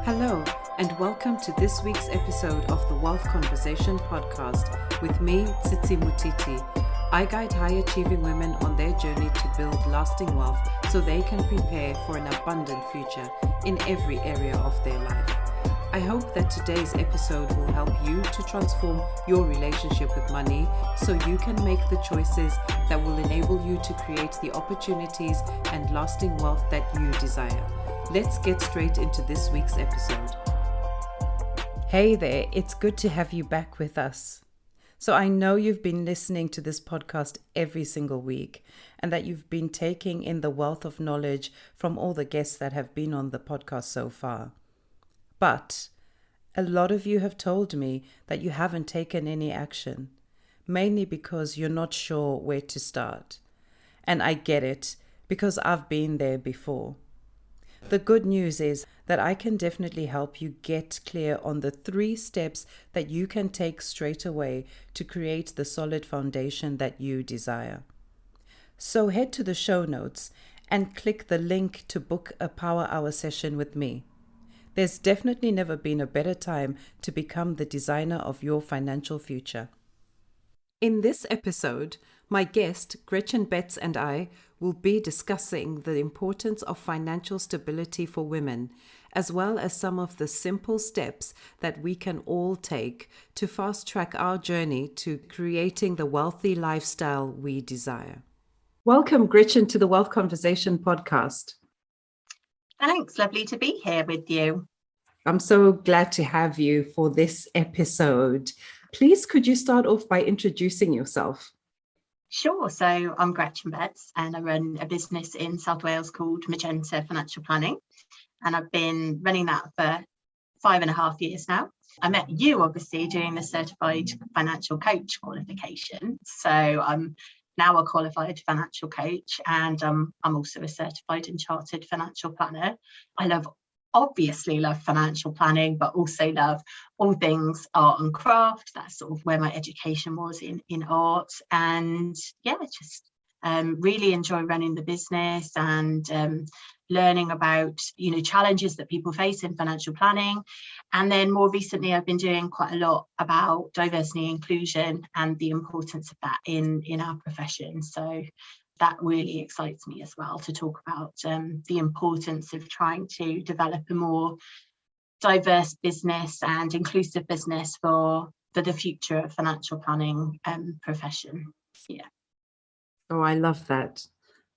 Hello, and welcome to this week's episode of the Wealth Conversation podcast with me, Tsitsi Mutiti. I guide high-achieving women on their journey to build lasting wealth so they can prepare for an abundant future in every area of their life. I hope that today's episode will help you to transform your relationship with money so you can make the choices that will enable you to create the opportunities and lasting wealth that you desire. Let's get straight into this week's episode. Hey there, it's good to have you back with us. So I know you've been listening to this podcast every single week and that you've been taking in the wealth of knowledge from all the guests that have been on the podcast so far. But a lot of you have told me that you haven't taken any action, mainly because you're not sure where to start. And I get it, because I've been there before. The good news is that I can definitely help you get clear on the 3 steps that you can take straight away to create the solid foundation that you desire. So head to the show notes and click the link to book a Power Hour session with me. There's definitely never been a better time to become the designer of your financial future. In this episode, my guest, Gretchen Betts, and I will be discussing the importance of financial stability for women, as well as some of the simple steps that we can all take to fast-track our journey to creating the wealthy lifestyle we desire. Welcome, Gretchen, to the Wealth Conversation podcast. Thanks, lovely to be here with you. I'm so glad to have you for this episode. Please, could you start off by introducing yourself? Sure. So I'm Gretchen Betts and I run a business in South Wales called Magenta Financial Planning. And I've been running that for 5.5 years now. I met you obviously doing the certified financial coach qualification. So I'm now a qualified financial coach and I'm also a certified and chartered financial planner. I obviously love financial planning, but also love all things art and craft. That's sort of where my education was in art. And yeah, just really enjoy running the business and learning about, challenges that people face in financial planning. And then more recently, I've been doing quite a lot about diversity and inclusion and the importance of that in our profession. So that really excites me as well to talk about the importance of trying to develop a more diverse business and inclusive business for the future of financial planning profession. Yeah. Oh, I love that.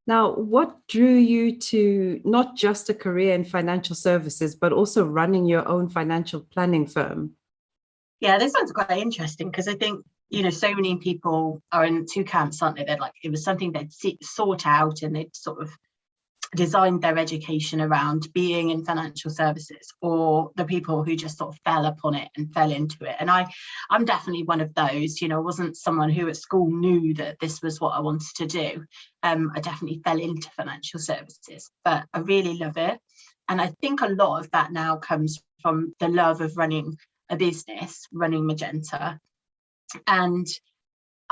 Now, what drew you to not just a career in financial services, but also running your own financial planning firm? Yeah, this sounds quite interesting because I think, so many people are in 2 camps, aren't they? They're like, it was something they'd sought out and they'd sort of designed their education around being in financial services, or the people who just sort of fell upon it and fell into it. And I'm definitely one of those. I wasn't someone who at school knew that this was what I wanted to do. I definitely fell into financial services, but I really love it. And I think a lot of that now comes from the love of running a business, running Magenta. And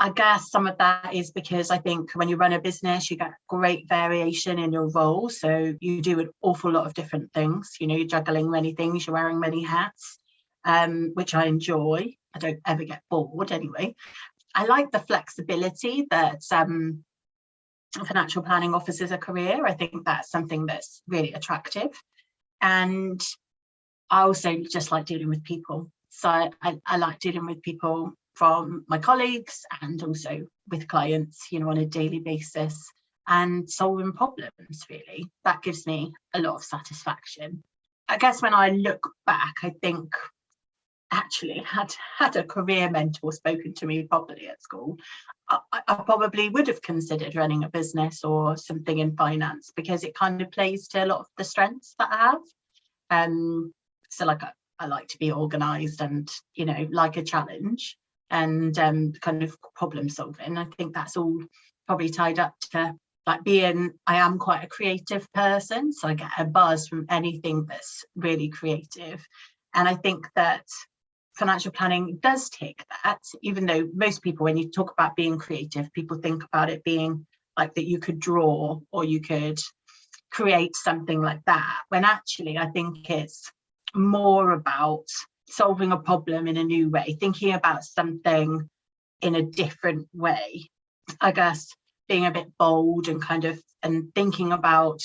I guess some of that is because I think when you run a business, you get great variation in your role. So you do an awful lot of different things. You're juggling many things, you're wearing many hats, which I enjoy. I don't ever get bored anyway. I like the flexibility that financial planning offers as a career. I think that's something that's really attractive. And I also just like dealing with people. So I like dealing with people from my colleagues and also with clients, on a daily basis and solving problems, really. That gives me a lot of satisfaction. I guess when I look back, I think actually had a career mentor spoken to me properly at school, I probably would have considered running a business or something in finance because it kind of plays to a lot of the strengths that I have. So like I like to be organised and, like a challenge and kind of problem solving. I think that's all probably tied up to like I am quite a creative person. So I get a buzz from anything that's really creative. And I think that financial planning does tick that, even though most people, when you talk about being creative, people think about it being like that you could draw or you could create something like that, when actually I think it's more about solving a problem in a new way, thinking about something in a different way. I guess being a bit bold and and thinking about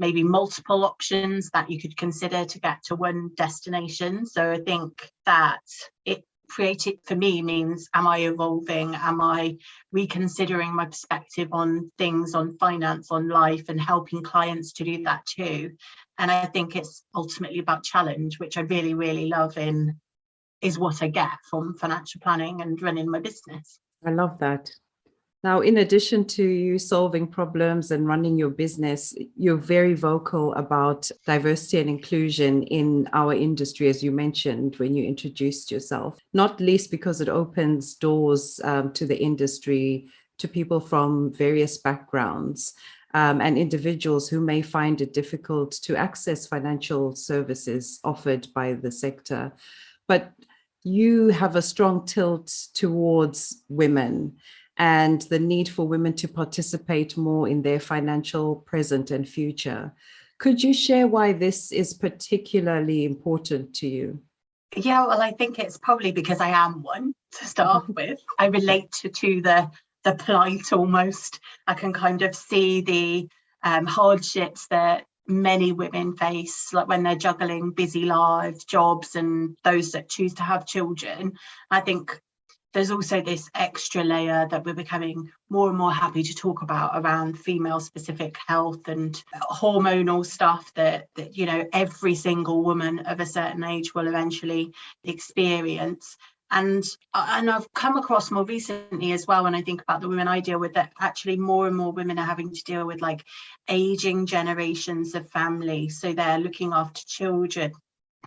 maybe multiple options that you could consider to get to one destination. So I think that it created for me means, am I evolving? Am I reconsidering my perspective on things, on finance, on life, and helping clients to do that too? And I think it's ultimately about challenge, which I really, really love is what I get from financial planning and running my business. I love that. Now, in addition to you solving problems and running your business, you're very vocal about diversity and inclusion in our industry, as you mentioned when you introduced yourself, not least because it opens doors to the industry to people from various backgrounds and individuals who may find it difficult to access financial services offered by the sector. But you have a strong tilt towards women and the need for women to participate more in their financial present and future. Could you share why this is particularly important to you? Yeah, well, I think it's probably because I am one to start with. I relate to the plight almost. I can kind of see the hardships that many women face, like when they're juggling busy lives, jobs, and those that choose to have children. I think there's also this extra layer that we're becoming more and more happy to talk about around female specific health and hormonal stuff that every single woman of a certain age will eventually experience. And I've come across more recently as well, when I think about the women I deal with, that actually more and more women are having to deal with like aging generations of family. So they're looking after children,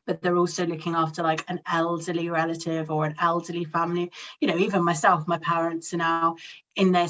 but they're also looking after like an elderly relative or an elderly family. Even myself, my parents are now in their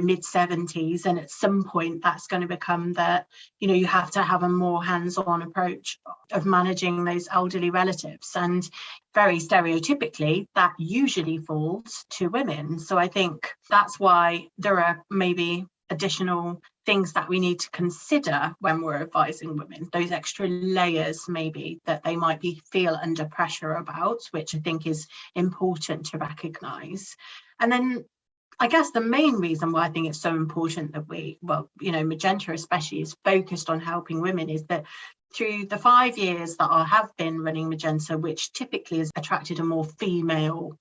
mid 70s, and at some point that's going to become that you have to have a more hands-on approach of managing those elderly relatives, and very stereotypically that usually falls to women. So I think that's why there are maybe additional things that we need to consider when we're advising women, those extra layers maybe that they might feel under pressure about, which I think is important to recognise. And then I guess the main reason why I think it's so important that Magenta especially is focused on helping women is that through the 5 years that I have been running Magenta, which typically has attracted a more female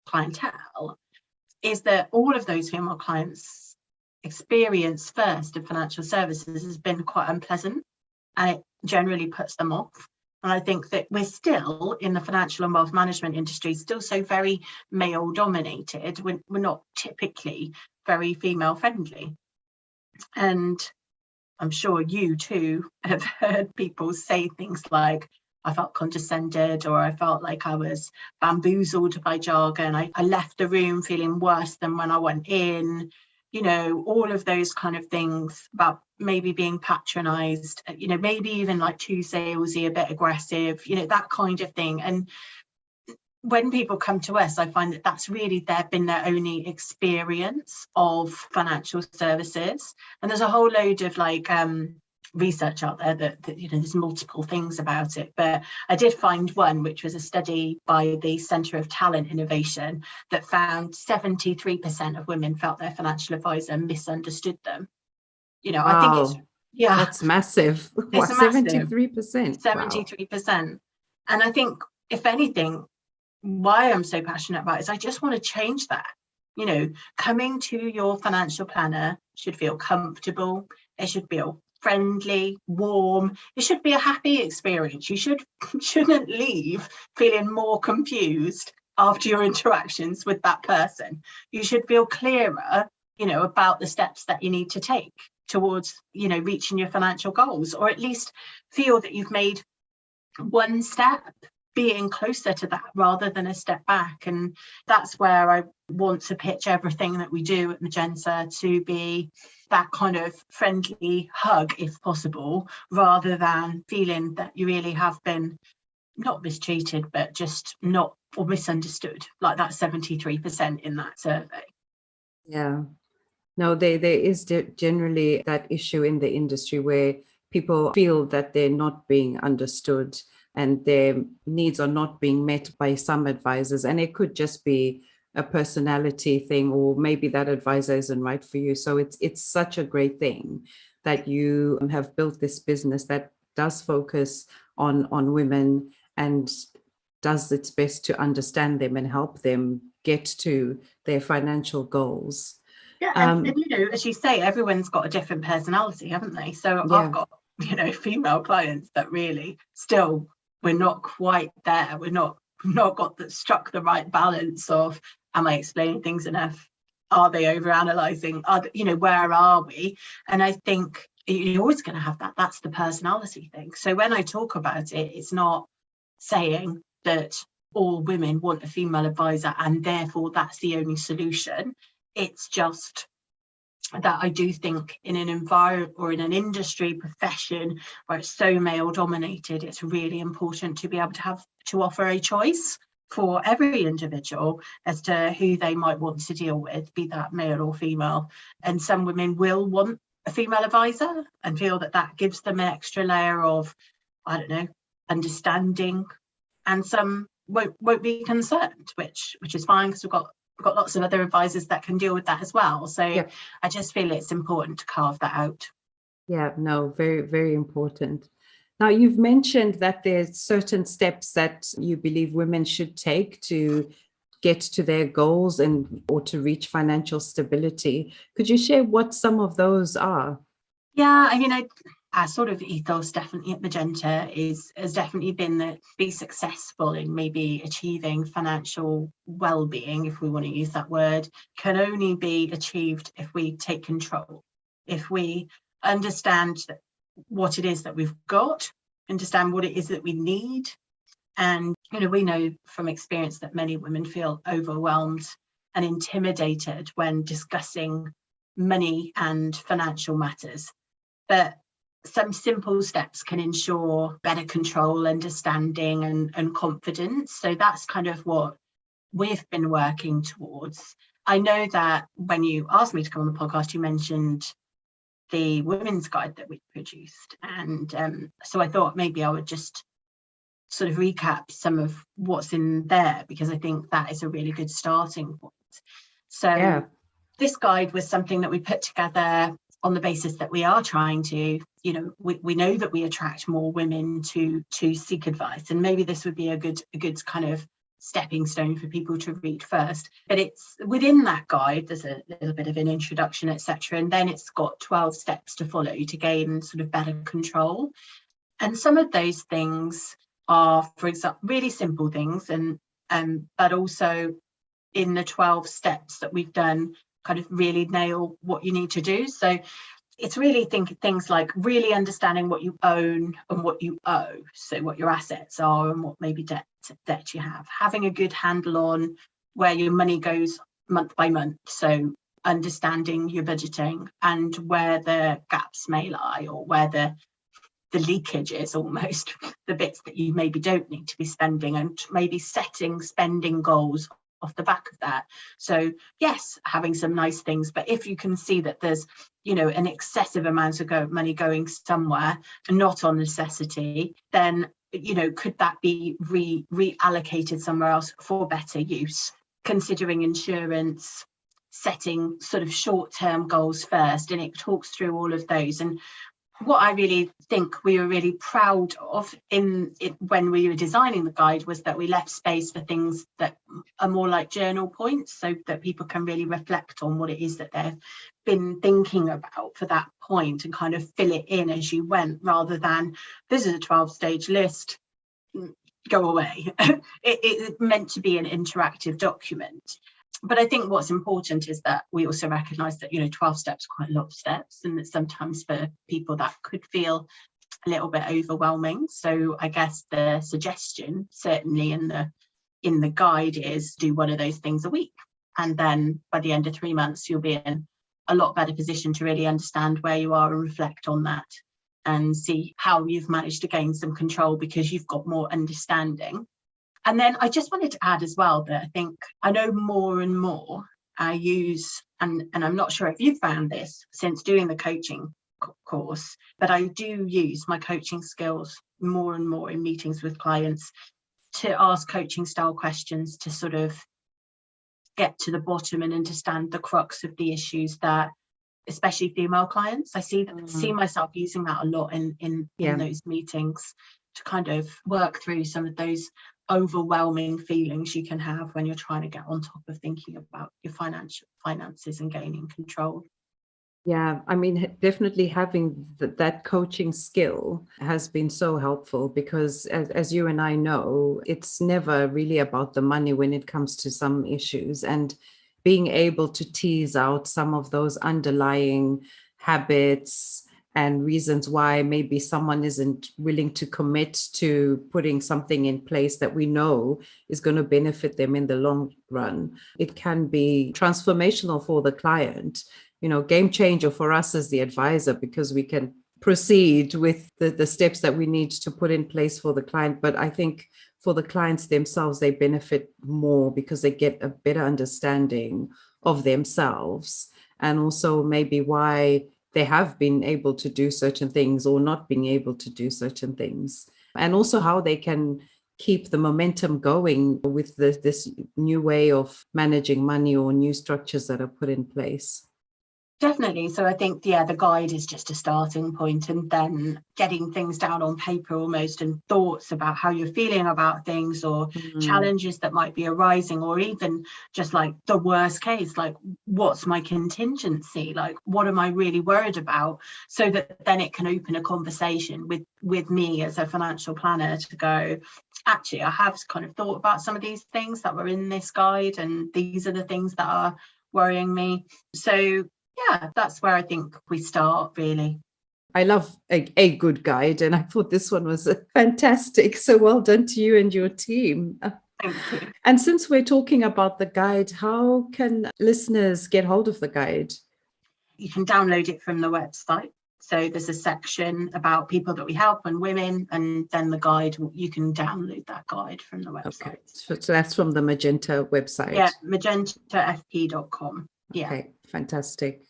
clientele, is that all of those female clients' experience first of financial services has been quite unpleasant, and it generally puts them off. And I think that we're still in the financial and wealth management industry still so very male dominated. We're not typically very female friendly. And I'm sure you too have heard people say things like, I felt condescended, or I felt like I was bamboozled by jargon. I left the room feeling worse than when I went in. All of those kind of things about maybe being patronized, maybe even like too salesy, a bit aggressive, that kind of thing. And when people come to us, I find that that's really been their only experience of financial services. And there's a whole load of research out there that there's multiple things about it, but I did find one which was a study by the Centre of Talent Innovation that found 73% of women felt their financial advisor misunderstood them. Wow. I think that's massive. It's 73%? 73%. Wow. And I think, if anything, why I'm so passionate about it is I just want to change that. Coming to your financial planner should feel comfortable. It should feel friendly, warm. It should be a happy experience. You shouldn't leave feeling more confused after your interactions with that person. You should feel clearer, about the steps that you need to take towards, reaching your financial goals, or at least feel that you've made one step being closer to that rather than a step back. And that's where I want to pitch everything that we do at Magenta to be that kind of friendly hug, if possible, rather than feeling that you really have been not mistreated, but just not, or misunderstood, like that 73% in that survey. Yeah. No, there is generally that issue in the industry where people feel that they're not being understood. and their needs are not being met by some advisors. And it could just be a personality thing, or maybe that advisor isn't right for you. So it's such a great thing that you have built this business that does focus on women and does its best to understand them and help them get to their financial goals. Yeah, and as you say, everyone's got a different personality, haven't they? So Yeah. I've got female clients that really still, we're not quite there. We've not struck the right balance of, am I explaining things enough? Are they overanalyzing? Where are we? And I think you're always going to have that. That's the personality thing. So when I talk about it, it's not saying that all women want a female advisor and therefore that's the only solution. It's just that I do think in an environment or in an industry profession where it's so male dominated, it's really important to be able to offer a choice for every individual as to who they might want to deal with, be that male or female. And some women will want a female advisor and feel that gives them an extra layer of, understanding, and some won't be concerned, which is fine, because we've got lots of other advisors that can deal with that as well. So yeah. I just feel it's important to carve that out. Yeah, no, very, very important. Now, you've mentioned that there's certain steps that you believe women should take to get to their goals or to reach financial stability. Could you share what some of those are? Yeah, our sort of ethos definitely at Magenta has definitely been that be successful in maybe achieving financial well-being, if we want to use that word, can only be achieved if we take control, if we understand what it is that we've got, understand what it is that we need. And we know from experience that many women feel overwhelmed and intimidated when discussing money and financial matters. But some simple steps can ensure better control, understanding and confidence. So that's kind of what we've been working towards. I know that when you asked me to come on the podcast, you mentioned the women's guide that we produced. And so I thought maybe I would just sort of recap some of what's in there, because I think that is a really good starting point. So This guide was something that we put together on the basis that we are trying to, we know that we attract more women to seek advice, and maybe this would be a good kind of stepping stone for people to read first. But it's within that guide, there's a little bit of an introduction, etc., and then it's got 12 steps to follow to gain sort of better control. And some of those things are, for example, really simple things, and but also in the 12 steps that we've done, kind of really nail what you need to do. So it's really things like really understanding what you own and what you owe, so what your assets are and what maybe debt you have, having a good handle on where your money goes month by month, so understanding your budgeting and where the gaps may lie, or where the leakage is, almost the bits that you maybe don't need to be spending, and maybe setting spending goals off the back of that. So yes, having some nice things, but if you can see that there's an excessive amount of money going somewhere and not on necessity, then could that be reallocated somewhere else for better use, considering insurance, setting sort of short-term goals first. And it talks through all of those. And what I really think we were really proud of in it when we were designing the guide was that we left space for things that are more like journal points, so that people can really reflect on what it is that they've been thinking about for that point and kind of fill it in as you went, rather than this is a 12-stage list, go away. It's meant to be an interactive document. But I think what's important is that we also recognise that 12 steps are quite a lot of steps, and that sometimes for people that could feel a little bit overwhelming. So I guess the suggestion, certainly in the guide, is do one of those things a week, and then by the end of 3 months you'll be in a lot better position to really understand where you are and reflect on that and see how you've managed to gain some control because you've got more understanding. And then I just wanted to add as well that I think I know more and more I use, and I'm not sure if you've found this since doing the coaching, course, but I do use my coaching skills more and more in meetings with clients to ask coaching style questions to sort of get to the bottom and understand the crux of the issues that, especially female clients, I see myself using that a lot in those meetings to kind of work through some of those overwhelming feelings you can have when you're trying to get on top of thinking about your finances and gaining control. Yeah, I mean, definitely having that coaching skill has been so helpful, because as you and I know, it's never really about the money when it comes to some issues, and being able to tease out some of those underlying habits and reasons why maybe someone isn't willing to commit to putting something in place that we know is going to benefit them in the long run. It can be transformational for the client, game changer for us as the advisor, because we can proceed with the steps that we need to put in place for the client. But I think for the clients themselves, they benefit more because they get a better understanding of themselves, and also maybe why they have been able to do certain things or not being able to do certain things, and also how they can keep the momentum going with this new way of managing money or new structures that are put in place. Definitely. So I think, the guide is just a starting point, and then getting things down on paper almost, and thoughts about how you're feeling about things, or challenges that might be arising, or even just like the worst case, like what's my contingency? Like, what am I really worried about? So that then it can open a conversation with me as a financial planner to go, actually, I have kind of thought about some of these things that were in this guide, and these are the things that are worrying me. So yeah, that's where I think we start, really. I love a good guide, and I thought this one was fantastic. So well done to you and your team. Thank you. And since we're talking about the guide, how can listeners get hold of the guide? You can download it from the website. So there's a section about people that we help and women, and then the guide, you can download that guide from the website. Okay, so that's from the Magenta website. Yeah, magentafp.com. Yeah. Okay, fantastic.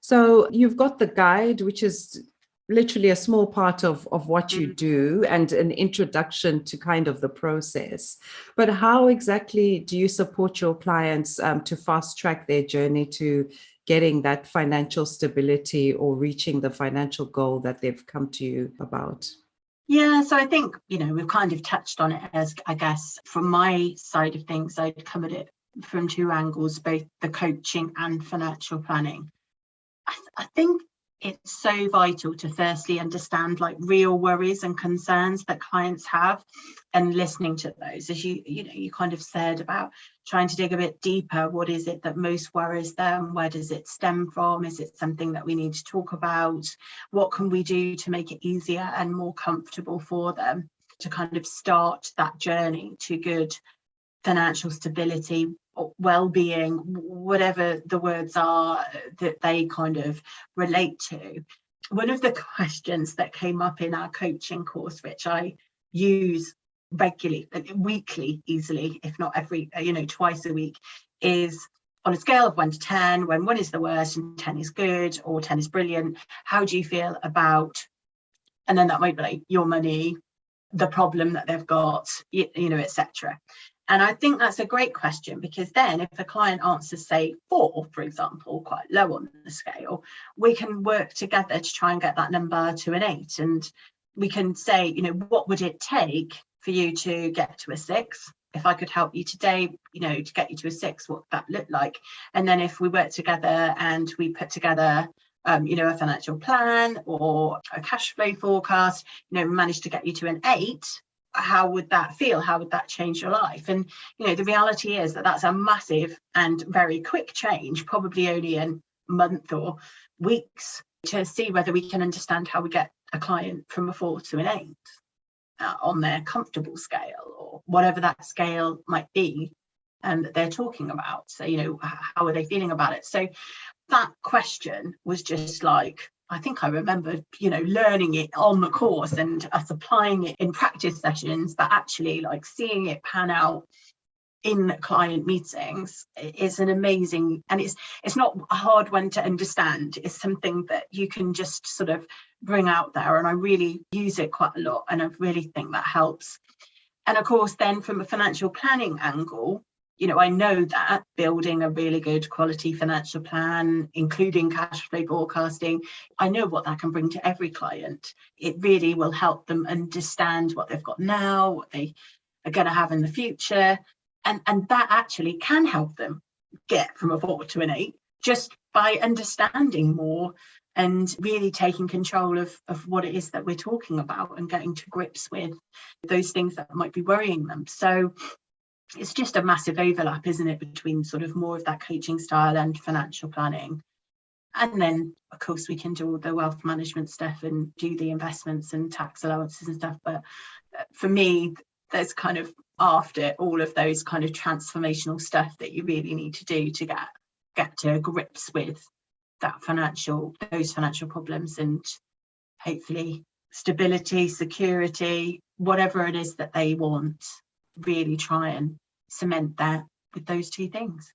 So you've got the guide, which is literally a small part of what you do, and an introduction to kind of the process. But how exactly do you support your clients to fast track their journey to getting that financial stability or reaching the financial goal that they've come to you about? Yeah, so I think, we've kind of touched on it, as I guess from my side of things, I'd come at it from two angles, both the coaching and financial planning. I think it's so vital to firstly understand like real worries and concerns that clients have, and listening to those, as you kind of said about trying to dig a bit deeper. What is it that most worries them? Where does it stem from? Is it something that we need to talk about? What can we do to make it easier and more comfortable for them to kind of start that journey to good financial stability, well-being, whatever the words are that they kind of relate to? One of the questions that came up in our coaching course, which I use regularly, weekly, easily, if not every, twice a week, is on a scale of 1 to 10, when 1 is the worst and 10 is good, or 10 is brilliant, how do you feel about, and then that might be like your money, the problem that they've got, etc. And I think that's a great question, because then if a client answers, say 4, for example, quite low on the scale, we can work together to try and get that number to an 8. And we can say, what would it take for you to get to a 6? If I could help you today, to get you to a 6, what that look like? And then if we work together and we put together a financial plan or a cash flow forecast, manage to get you to an 8, how would that feel? How would that change your life? And, the reality is that that's a massive and very quick change, probably only in a month or weeks, to see whether we can understand how we get a client from a 4 to an 8 on their comfortable scale, or whatever that scale might be that they're talking about. So, how are they feeling about it? So that question was just like, I think I remember, learning it on the course and us applying it in practice sessions, but actually like seeing it pan out in client meetings is an amazing, and it's not a hard one to understand. It's something that you can just sort of bring out there, and I really use it quite a lot, and I really think that helps. And of course, then from a financial planning angle, I know that building a really good quality financial plan, including cash flow forecasting, I know what that can bring to every client. It really will help them understand what they've got now, what they are going to have in the future. And that actually can help them get from a 4 to an 8 just by understanding more and really taking control of what it is that we're talking about and getting to grips with those things that might be worrying them. So it's just a massive overlap, isn't it, between sort of more of that coaching style and financial planning. And then, of course, we can do all the wealth management stuff and do the investments and tax allowances and stuff. But for me, there's kind of, after all of those kind of transformational stuff that you really need to do to get to grips with those financial problems, and hopefully stability, security, whatever it is that they want, really try and cement that with those two things.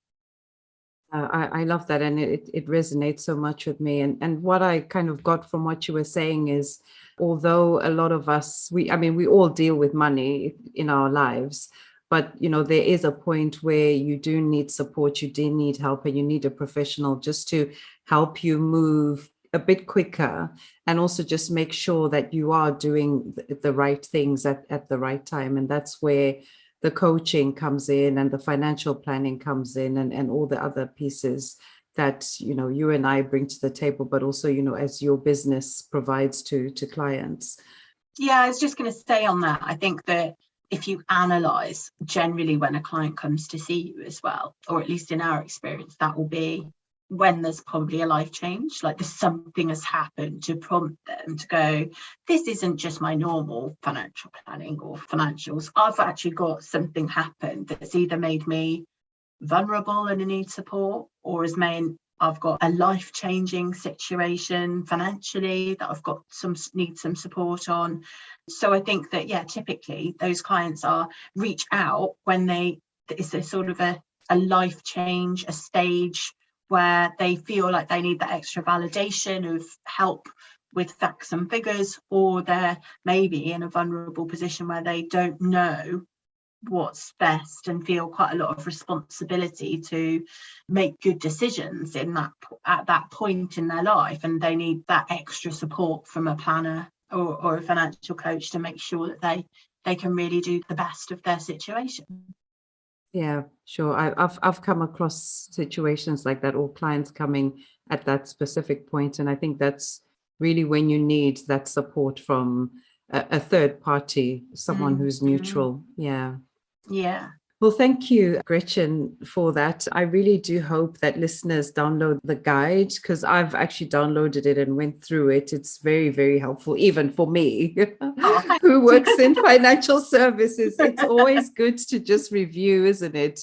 I love that, and it resonates so much with me. And what I kind of got from what you were saying is, although a lot of us, we all deal with money in our lives, but there is a point where you do need support, you do need help, and you need a professional just to help you move a bit quicker, and also just make sure that you are doing the right things at the right time. And that's where the coaching comes in, and the financial planning comes in, and all the other pieces that you and I bring to the table, but also as your business provides to clients. Yeah, I was just going to say on that, I think that if you analyze generally when a client comes to see you as well, or at least in our experience, that will be when there's probably a life change, like there's something has happened to prompt them to go, this isn't just my normal financial planning or financials. I've actually got something happen that's either made me vulnerable and I need support, or has meant I've got a life-changing situation financially that I've got need some support on. So I think that, yeah, typically those clients reach out when it's a sort of a life change, a stage where they feel like they need that extra validation of help with facts and figures, or they're maybe in a vulnerable position where they don't know what's best and feel quite a lot of responsibility to make good decisions at that point in their life, and they need that extra support from a planner or a financial coach to make sure that they can really do the best of their situation. Yeah, sure. I've come across situations like that, or clients coming at that specific point, and I think that's really when you need that support from a third party, someone who's neutral. Yeah. Yeah. Well, thank you, Gretchen, for that. I really do hope that listeners download the guide, because I've actually downloaded it and went through it. It's very, very helpful, even for me, who works in financial services. It's always good to just review, isn't it?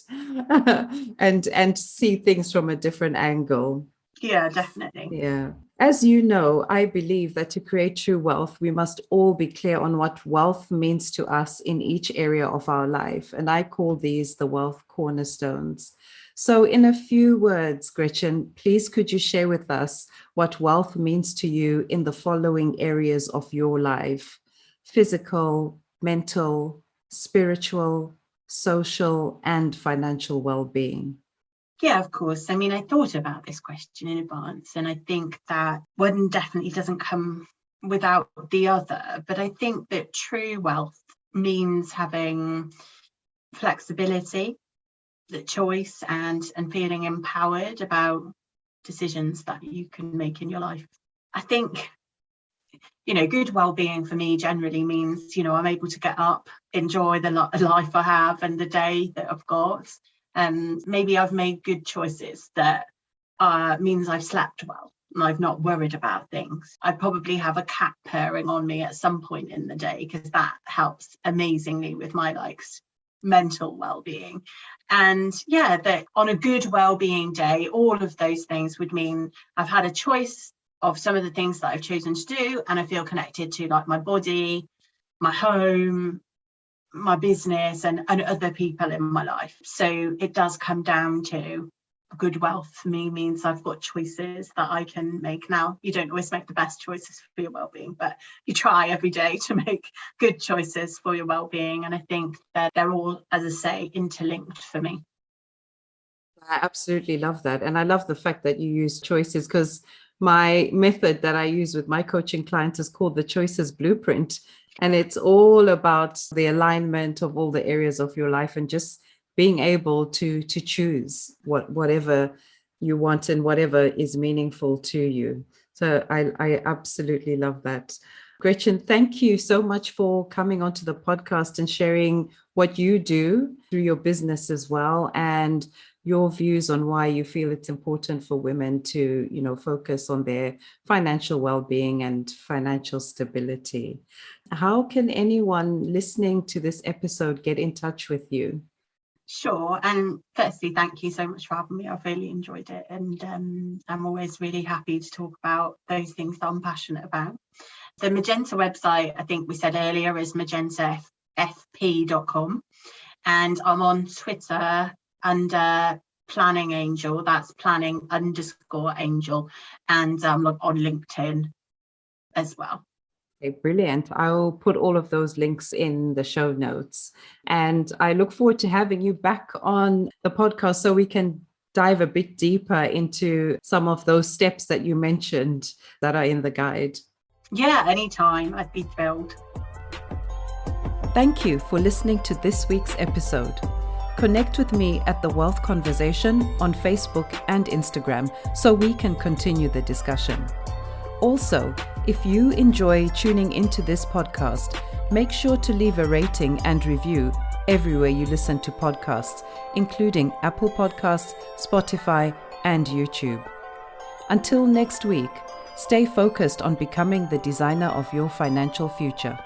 and see things from a different angle. Yeah, definitely. Yeah. As you know, I believe that to create true wealth, we must all be clear on what wealth means to us in each area of our life. And I call these the wealth cornerstones. So in a few words, Gretchen, please could you share with us what wealth means to you in the following areas of your life: physical, mental, spiritual, social, and financial well-being? Yeah, of course. I mean, I thought about this question in advance, and I think that one definitely doesn't come without the other. But I think that true wealth means having flexibility, the choice, and feeling empowered about decisions that you can make in your life. I think, good well-being for me generally means, I'm able to get up, enjoy the life I have and the day that I've got. And maybe I've made good choices that means I've slept well and I've not worried about things. I probably have a cat purring on me at some point in the day, because that helps amazingly with my mental well-being. And yeah, that on a good well-being day, all of those things would mean I've had a choice of some of the things that I've chosen to do, and I feel connected to my body, my home, my business and other people in my life. So it does come down to good wealth for me means I've got choices that I can make. Now, you don't always make the best choices for your well-being, but you try every day to make good choices for your well-being. And I think that they're all, as I say, interlinked for me. I absolutely love that. And I love the fact that you use choices, because my method that I use with my coaching clients is called the Choices Blueprint. And it's all about the alignment of all the areas of your life and just being able to choose whatever you want and whatever is meaningful to you. So I absolutely love that. Gretchen, thank you so much for coming onto the podcast and sharing what you do through your business as well, and your views on why you feel it's important for women to, focus on their financial well-being and financial stability. How can anyone listening to this episode get in touch with you? Sure. And firstly, thank you so much for having me. I've really enjoyed it. And I'm always really happy to talk about those things that I'm passionate about. The Magenta website, I think we said earlier, is magentafp.com. And I'm on Twitter under Planning Angel. That's planning_angel. And I'm on LinkedIn as well. Okay, brilliant. I'll put all of those links in the show notes. And I look forward to having you back on the podcast so we can dive a bit deeper into some of those steps that you mentioned that are in the guide. Yeah, anytime. I'd be thrilled. Thank you for listening to this week's episode. Connect with me at The Wealth Conversation on Facebook and Instagram so we can continue the discussion. Also, if you enjoy tuning into this podcast, make sure to leave a rating and review everywhere you listen to podcasts, including Apple Podcasts, Spotify, and YouTube. Until next week, stay focused on becoming the designer of your financial future.